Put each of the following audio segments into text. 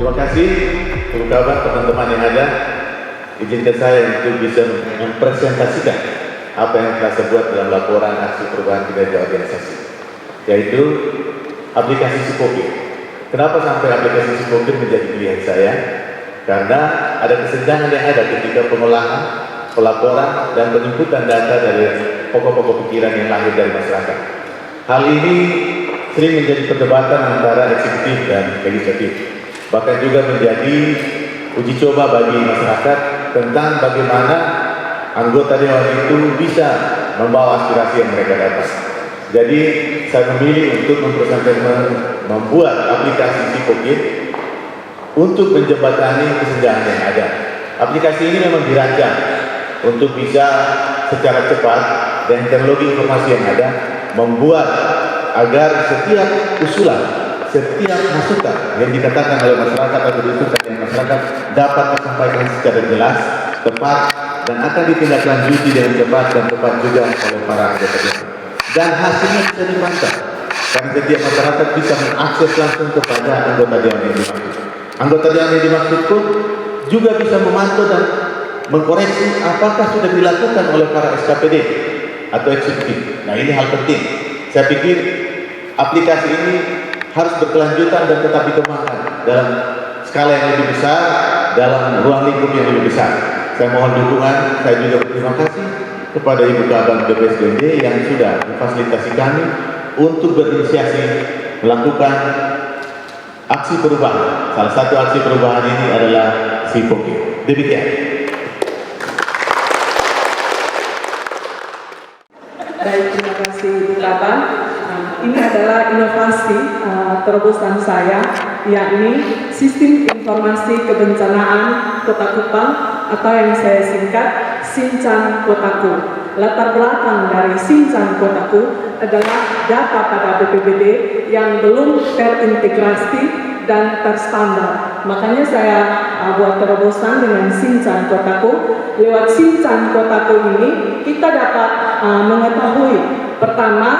Terima kasih, Ibu Kabak, teman-teman yang ada. Izinkan saya untuk bisa mempresentasikan apa yang telah saya buat dalam laporan aksi perubahan kinerja organisasi, yaitu aplikasi Sipokir. Kenapa sampai aplikasi Sipokir menjadi pilihan saya? Karena ada kesenjangan yang ada ketika pengolahan, pelaporan, dan penjemputan data dari pokok-pokok pikiran yang lahir dari masyarakat. Hal ini sering menjadi perdebatan antara eksekutif dan legislatif. Bahkan juga menjadi uji coba bagi masyarakat tentang bagaimana anggota dewan itu bisa membawa aspirasi yang mereka dapat. Jadi saya memilih untuk membuat aplikasi Sipokir untuk menjembatani kesenjangan yang ada. Aplikasi ini memang dirancang untuk bisa secara cepat dan teknologi informasi yang ada membuat agar setiap usulan, setiap masukan yang dikatakan oleh masyarakat atau diusulkan oleh masyarakat dapat disampaikan secara jelas, tepat, dan akan ditindaklanjuti dengan cepat dan tepat juga oleh para anggota dewan. Dan hasilnya bisa dipantau, karena setiap masyarakat bisa mengakses langsung kepada anggota dewan yang dimaksud. Anggota dewan yang dimaksud pun juga bisa memantau dan mengkoreksi apakah sudah dilakukan oleh para SKPD atau eksekutif. Nah, ini hal penting. Saya pikir aplikasi ini harus berkelanjutan dan tetap dikembangkan dalam skala yang lebih besar, dalam ruang lingkup yang lebih besar. Saya mohon dukungan. Saya juga berterima kasih kepada Ibu Kabang BPSDMD yang sudah memfasilitasi kami untuk berinisiasi melakukan aksi perubahan. Salah satu aksi perubahan ini adalah Sipokir. Demikian. Baik, terima kasih Ibu Kabang. Ini adalah inovasi terobosan saya, yakni Sistem Informasi Kebencanaan Kota Kupang atau yang saya singkat Sincan Kotaku. Latar belakang dari Sincan Kotaku adalah data pada BPBD yang belum terintegrasi dan terstandar. Makanya saya buat terobosan dengan Sincan Kotaku. Lewat Sincan Kotaku ini kita dapat mengetahui pertama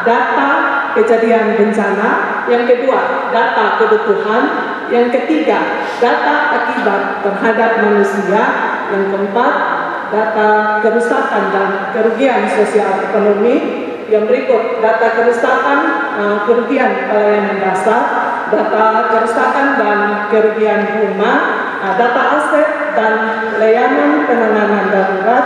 data kejadian bencana, yang kedua data kebutuhan, yang ketiga data akibat terhadap manusia, yang keempat data kerusakan dan kerugian sosial ekonomi, yang berikut data kerusakan kerugian pelayanan dasar, data kerusakan dan kerugian rumah, data aset dan layanan penanganan darurat,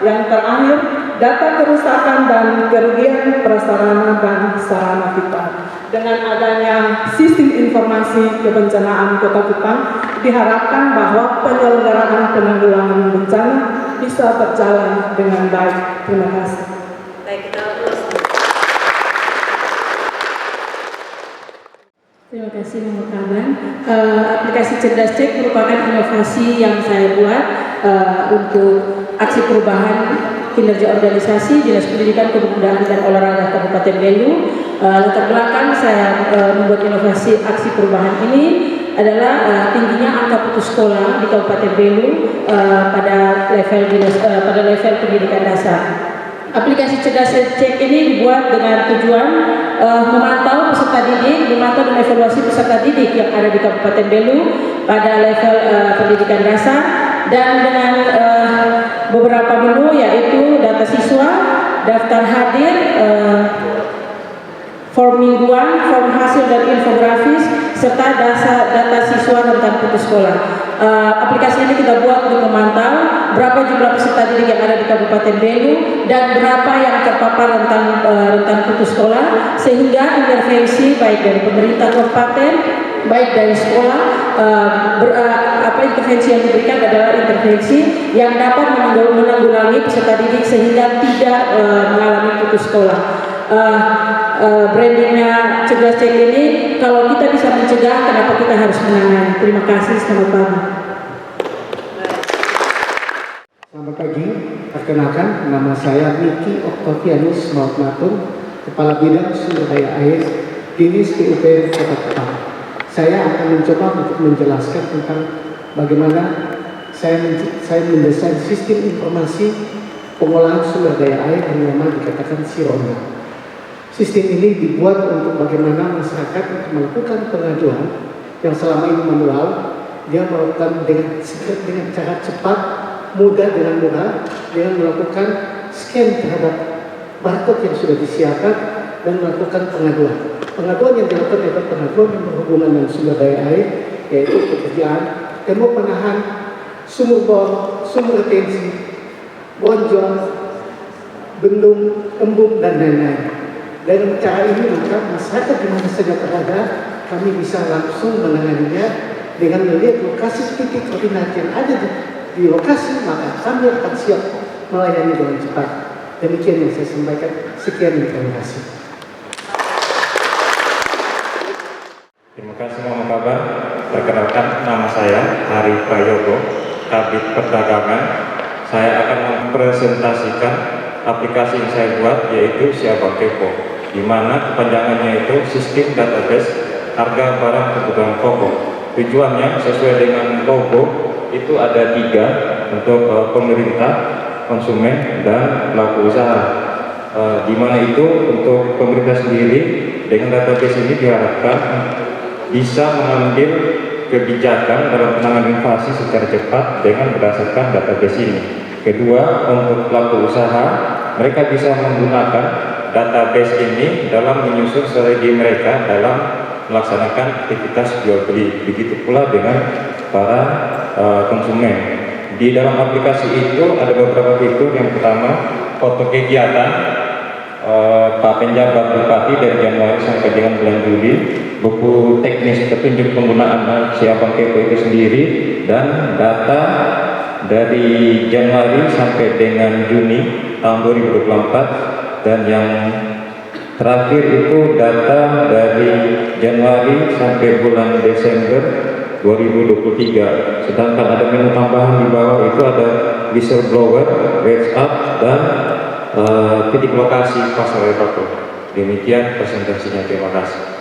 yang terakhir data kerusakan dan kerugian prasarana dan sarana vital. Dengan adanya sistem informasi kebencanaan Kota Kupang, diharapkan bahwa penyelenggaraan penanggulangan bencana bisa berjalan dengan baik. Terima kasih. Baik, kita terus. Terima kasih Ibu Kabang. Aplikasi Cerdas Cek merupakan inovasi yang saya buat untuk aksi perubahan kinerja organisasi Dinas Pendidikan, Kebudayaan dan Olahraga Kabupaten Belu. Latar belakang saya membuat inovasi aksi perubahan ini adalah tingginya angka putus sekolah di Kabupaten Belu pada level pendidikan dasar. Aplikasi Cerdas Cek ini dibuat dengan tujuan memantau peserta didik, memantau dan evaluasi peserta didik yang ada di Kabupaten Belu pada level pendidikan dasar, dan dengan beberapa menu yaitu data siswa, daftar hadir, form mingguan, form hasil dan infografis, serta data siswa tentang putus sekolah. Aplikasi ini kita buat untuk memantau berapa jumlah peserta didik yang ada di Kabupaten Belu dan berapa yang terpapar rentan putus sekolah, sehingga intervensi baik dari pemerintah kabupaten, baik dari sekolah, intervensi yang diberikan adalah intervensi yang dapat menanggulangi peserta didik sehingga tidak mengalami putus sekolah. Brandingnya Cerdas Cek ini, kalau kita bisa mencegah, kenapa kita harus menangani? Terima kasih, selamat pagi. Selamat pagi, perkenalkan nama saya Niki Oktavianus Mautmatur, Kepala Bidang Sumber Daya Air Dinas PUP Kota Kupang. Saya akan mencoba untuk menjelaskan tentang bagaimana saya mendesain sistem informasi pengolahan sumber daya air yang memang dikatakan SIRONA. Sistem ini dibuat untuk bagaimana masyarakat melakukan pengaduan yang selama ini manual, dia melakukan dengan cara cepat, mudah dengan mudah, dengan melakukan scan terhadap barcode yang sudah disiapkan dan melakukan pengaduan. Pengaduan yang dilakukan adalah pengaduan yang berhubungan dengan sumber daya air, yaitu pekerjaan tembok penahan, sumur bor, sumur retensi, bonjol, bendung, embung, dan lain-lain. Dengan cara ini maka masyarakat di mana saja berada, kami bisa langsung menanganinya dengan melihat lokasi titik koordinat yang ada di lokasi, maka kami akan siap melayani dengan cepat. Demikian yang saya sampaikan. Sekian, terima kasih. Terima kasih, mohon kabar. Perkenalkan, nama saya Hari Prayogo, Kabid Perdagangan. Saya akan mempresentasikan aplikasi yang saya buat, yaitu Siapa Kepo, di mana kepanjangannya itu Sistem Database Harga Barang Kebutuhan Pokok. Tujuannya sesuai dengan logo itu ada 3 untuk pemerintah, konsumen, dan pelaku usaha. Di mana itu untuk pemerintah sendiri dengan database ini diharapkan bisa mengambil kebijakan dalam penanganan inflasi secara cepat dengan berdasarkan database ini. Kedua, untuk pelaku usaha, mereka bisa menggunakan database ini dalam menyusun strategi mereka dalam melaksanakan aktivitas jual beli. Begitu pula dengan para konsumen. Di dalam aplikasi itu ada beberapa fitur. Yang pertama, foto kegiatan Pak Penjabat Bupati dari Januari sampai dengan bulan Juli, buku teknis petunjuk penggunaan Siapa Kepo itu sendiri, dan data dari Januari sampai dengan Juni tahun 2024, dan yang terakhir itu data dari Januari sampai bulan Desember 2023. Sedangkan ada menu tambahan di bawah itu ada whistleblower, WhatsApp, dan titik lokasi pasar Batu. Demikian presentasinya, terima kasih.